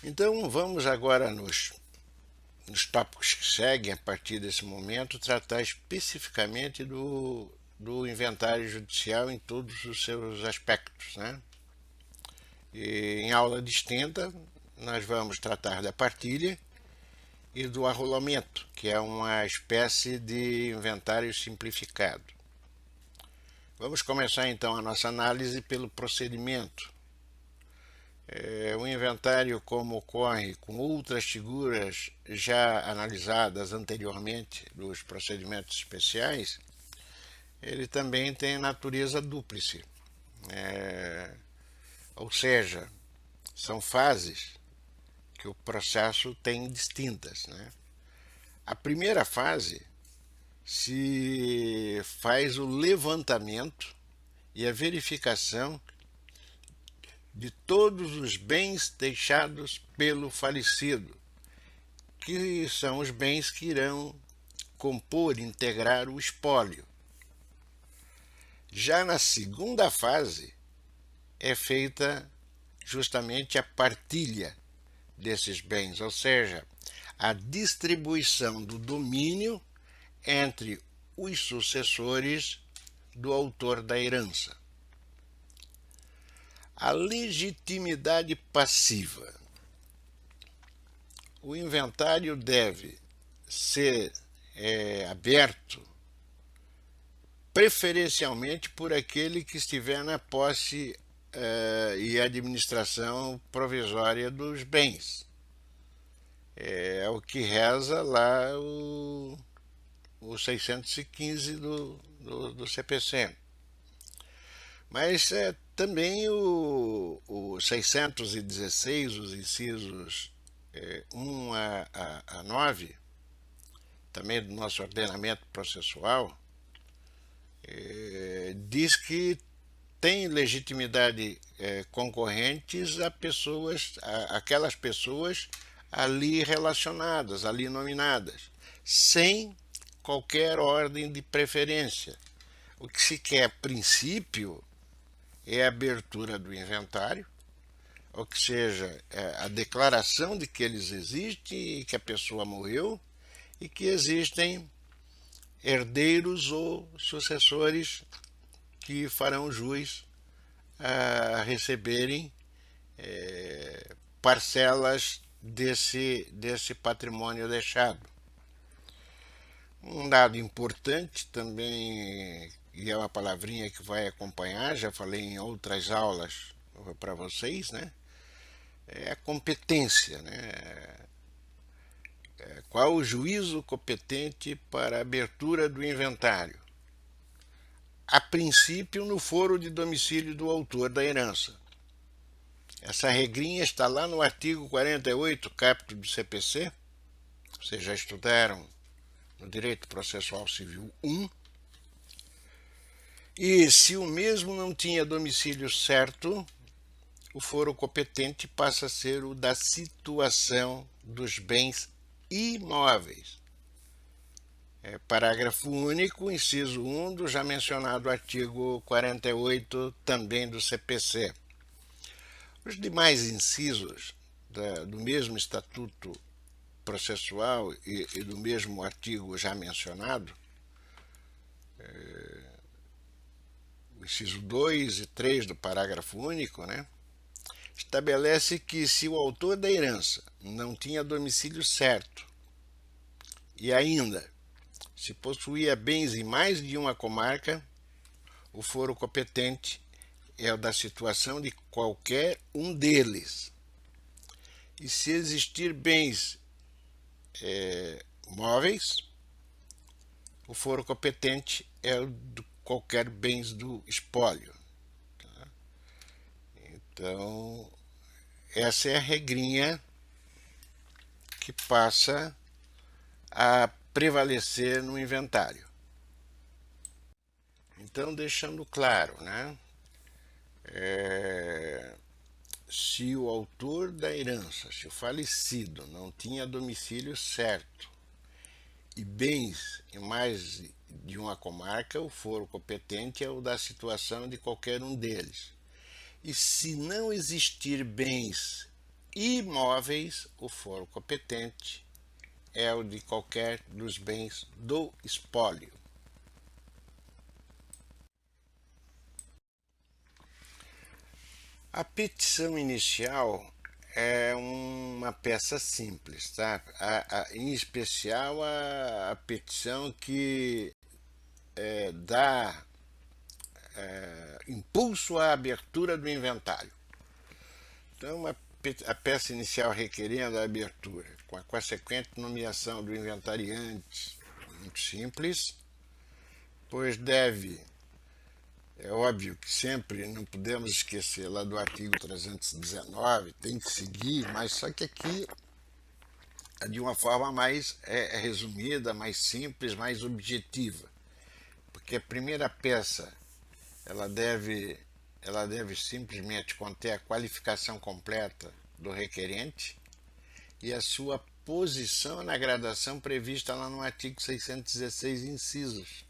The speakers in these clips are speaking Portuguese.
Então vamos agora nos tópicos que seguem, a partir desse momento, tratar especificamente do inventário judicial em todos os seus aspectos, né? E em aula distinta, nós vamos tratar da partilha e do arrolamento, que é uma espécie de inventário simplificado. Vamos começar então a nossa análise pelo procedimento. O inventário, como ocorre com outras figuras já analisadas anteriormente dos procedimentos especiais, ele também tem natureza dúplice, ou seja, são fases que o processo tem distintas, né? A primeira fase se faz o levantamento e a verificação de todos os bens deixados pelo falecido, que são os bens que irão compor, integrar o espólio. Já na segunda fase é feita justamente a partilha desses bens, ou seja, a distribuição do domínio entre os sucessores do autor da herança. A legitimidade passiva. O inventário deve ser aberto preferencialmente por aquele que estiver na posse e administração provisória dos bens. É o que reza lá o 615 do CPC. Mas também o 616, os incisos 1 a 9, também do nosso ordenamento processual, diz que tem legitimidade concorrentes a pessoas, aquelas pessoas ali relacionadas, ali nominadas, sem qualquer ordem de preferência. O que se quer, a princípio, é a abertura do inventário, ou que seja, a declaração de que eles existem e que a pessoa morreu e que existem herdeiros ou sucessores que farão jus a receberem parcelas desse patrimônio deixado. Um dado importante também, e é uma palavrinha que vai acompanhar, já falei em outras aulas para vocês, né? É a competência, né? Qual o juízo competente para a abertura do inventário? A princípio, no foro de domicílio do autor da herança. Essa regrinha está lá no artigo 48, caput do CPC. Vocês já estudaram no Direito Processual Civil 1. E se o mesmo não tinha domicílio certo, o foro competente passa a ser o da situação dos bens imóveis. Parágrafo único, inciso 1 do já mencionado artigo 48, também do CPC. Os demais incisos do mesmo Estatuto Processual e do mesmo artigo já mencionado, o inciso 2 e 3 do parágrafo único, né, estabelece que se o autor da herança não tinha domicílio certo e ainda se possuía bens em mais de uma comarca, o foro competente é o da situação de qualquer um deles. E se existir bens móveis, o foro competente é o de qualquer bens do espólio. Tá? Então, essa é a regrinha que passa a prevalecer no inventário. Então, deixando claro, né? Se o autor da herança, se o falecido, não tinha domicílio certo e bens em mais de uma comarca, o foro competente é o da situação de qualquer um deles. E se não existir bens imóveis, o foro competente é o de qualquer dos bens do espólio. A petição inicial é uma peça simples, tá? Em especial a petição que dá impulso à abertura do inventário. Então, a peça inicial requerendo a abertura, com a consequente nomeação do inventariante, muito simples, pois é óbvio que sempre não podemos esquecer lá do artigo 319, tem que seguir, mas só que aqui é de uma forma mais resumida, mais simples, mais objetiva. Porque a primeira peça ela deve simplesmente conter a qualificação completa do requerente e a sua posição na gradação prevista lá no artigo 616, incisos.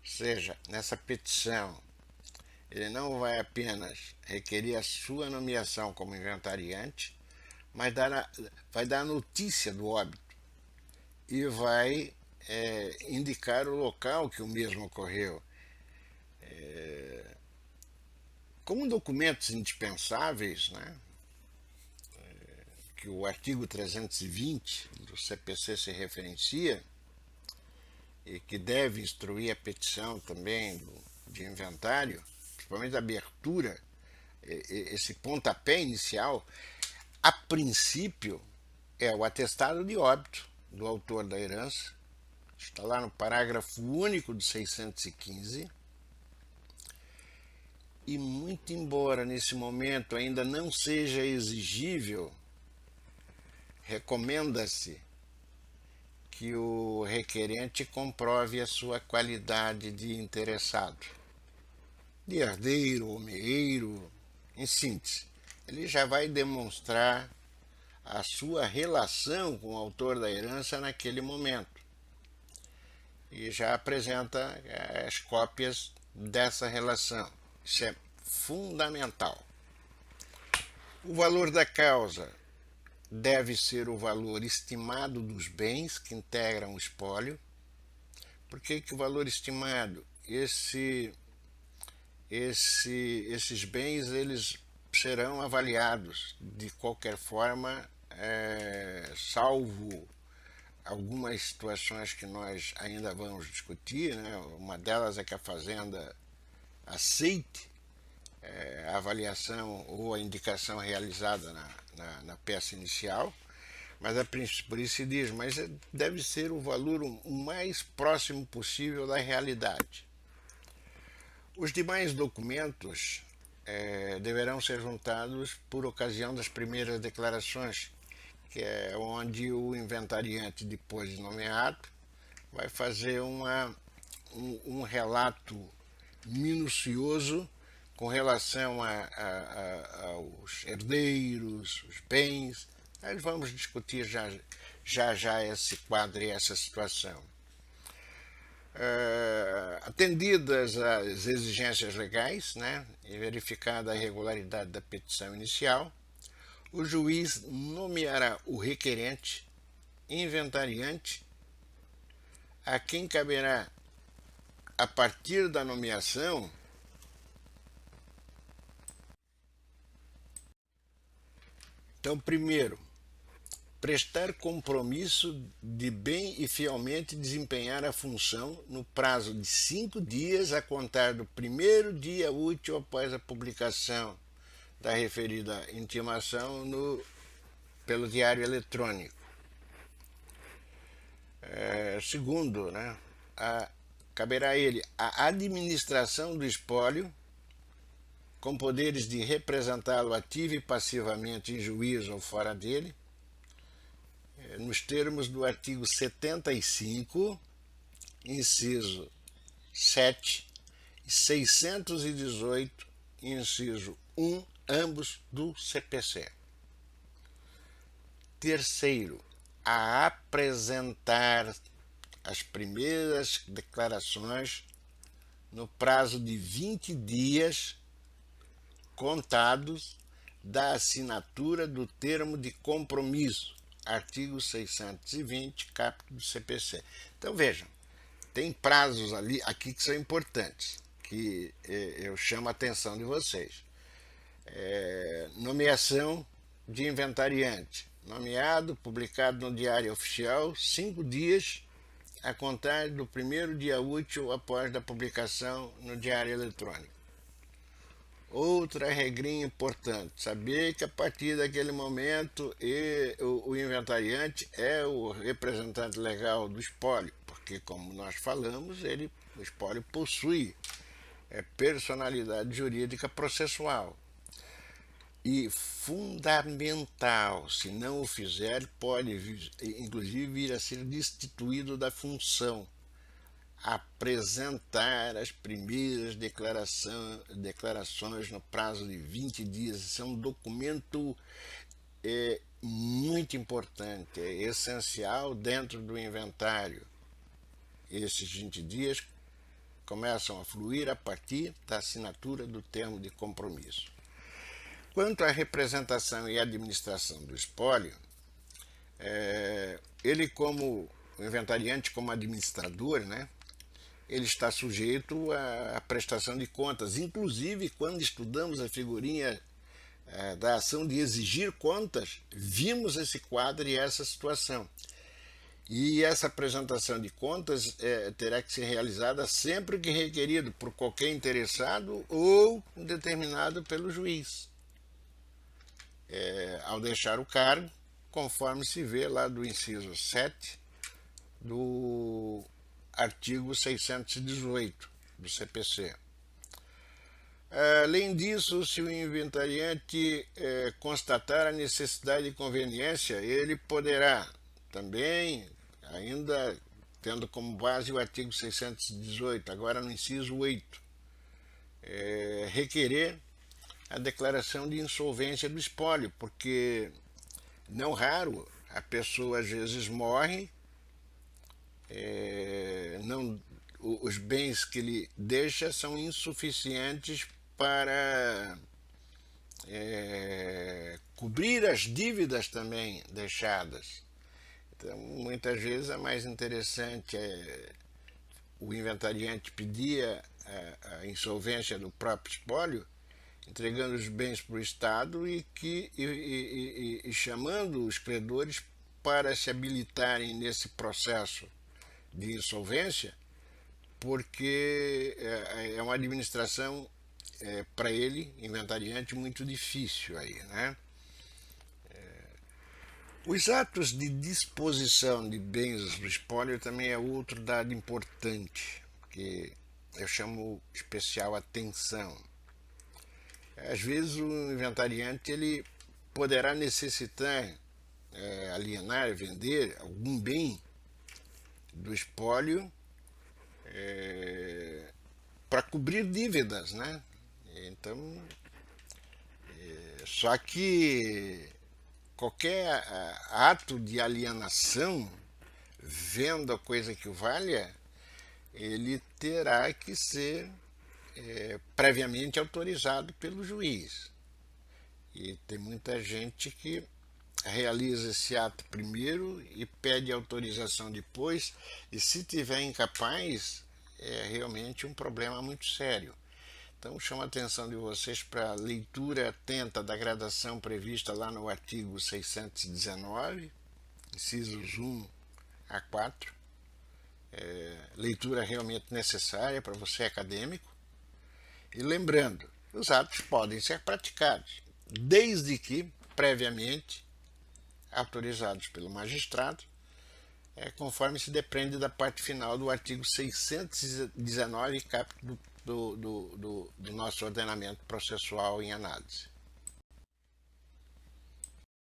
Ou seja, nessa petição, ele não vai apenas requerer a sua nomeação como inventariante, mas vai dar a notícia do óbito e vai indicar o local que o mesmo ocorreu. Como documentos indispensáveis, né, que o artigo 320 do CPC se referencia, e que deve instruir a petição também de inventário, principalmente a abertura, esse pontapé inicial, a princípio é o atestado de óbito do autor da herança, está lá no parágrafo único do 615, e muito embora nesse momento ainda não seja exigível, recomenda-se que o requerente comprove a sua qualidade de interessado, de herdeiro ou meeiro, em síntese. Ele já vai demonstrar a sua relação com o autor da herança naquele momento e já apresenta as cópias dessa relação. Isso é fundamental. O valor da causa deve ser o valor estimado dos bens que integram o espólio. Por que o valor estimado? Esses bens eles serão avaliados de qualquer forma, salvo algumas situações que nós ainda vamos discutir, né? Uma delas é que a fazenda aceite a avaliação ou a indicação realizada na peça inicial, mas por isso se diz, mas deve ser o valor o mais próximo possível da realidade. Os demais documentos deverão ser juntados por ocasião das primeiras declarações, que é onde o inventariante, depois de nomeado, vai fazer um relato minucioso com relação aos herdeiros, os bens. Nós vamos discutir já esse quadro e essa situação. Atendidas as exigências legais, né, e verificada a regularidade da petição inicial, o juiz nomeará o requerente inventariante, a quem caberá, a partir da nomeação, então, primeiro, prestar compromisso de bem e fielmente desempenhar a função no prazo de 5 dias a contar do primeiro dia útil após a publicação da referida intimação pelo diário eletrônico. Segundo, né, caberá a ele a administração do espólio, com poderes de representá-lo ativa e passivamente em juízo ou fora dele, nos termos do artigo 75, inciso 7, e 618, inciso 1, ambos do CPC. Terceiro, a apresentar as primeiras declarações no prazo de 20 dias contados da assinatura do termo de compromisso, artigo 620, caput do CPC. Então vejam, tem prazos ali aqui que são importantes, que eu chamo a atenção de vocês. Nomeação de inventariante. Nomeado, publicado no Diário Oficial, 5 dias a contar do primeiro dia útil após a publicação no Diário Eletrônico. Outra regrinha importante, saber que a partir daquele momento o inventariante é o representante legal do espólio, porque, como nós falamos, o espólio possui personalidade jurídica processual. E fundamental, se não o fizer, pode inclusive vir a ser destituído da função. Apresentar as primeiras declarações no prazo de 20 dias. Isso é um documento muito importante, é essencial dentro do inventário. Esses 20 dias começam a fluir a partir da assinatura do termo de compromisso. Quanto à representação e administração do espólio, ele, como o inventariante, como administrador, né, ele está sujeito à prestação de contas. Inclusive, quando estudamos a figurinha da ação de exigir contas, vimos esse quadro e essa situação. E essa apresentação de contas terá que ser realizada sempre que requerido por qualquer interessado ou determinado pelo juiz. Ao deixar o cargo, conforme se vê lá do inciso 7 do artigo 618 do CPC. Além disso, se o inventariante constatar a necessidade e conveniência, ele poderá também, ainda tendo como base o artigo 618, agora no inciso 8, requerer a declaração de insolvência do espólio, porque, não raro, a pessoa às vezes morre, os bens que ele deixa são insuficientes para cobrir as dívidas também deixadas. Então, muitas vezes é mais interessante o inventariante pedir a insolvência do próprio espólio, entregando os bens para o Estado e chamando os credores para se habilitarem nesse processo de insolvência, porque é uma administração para ele, inventariante, muito difícil aí, né? Os atos de disposição de bens do espólio também é outro dado importante, que eu chamo especial atenção. Às vezes o inventariante ele poderá necessitar alienar, vender algum bem do espólio para cobrir dívidas, né? Então, só que qualquer ato de alienação, venda coisa que valha, ele terá que ser previamente autorizado pelo juiz. E tem muita gente que realiza esse ato primeiro e pede autorização depois, e se tiver incapaz, é realmente um problema muito sério. Então, chamo a atenção de vocês para a leitura atenta da gradação prevista lá no artigo 619, incisos 1 a 4. Leitura realmente necessária para você acadêmico. E lembrando, os atos podem ser praticados, desde que previamente autorizados pelo magistrado, conforme se depende da parte final do artigo 619, caput do nosso ordenamento processual em análise.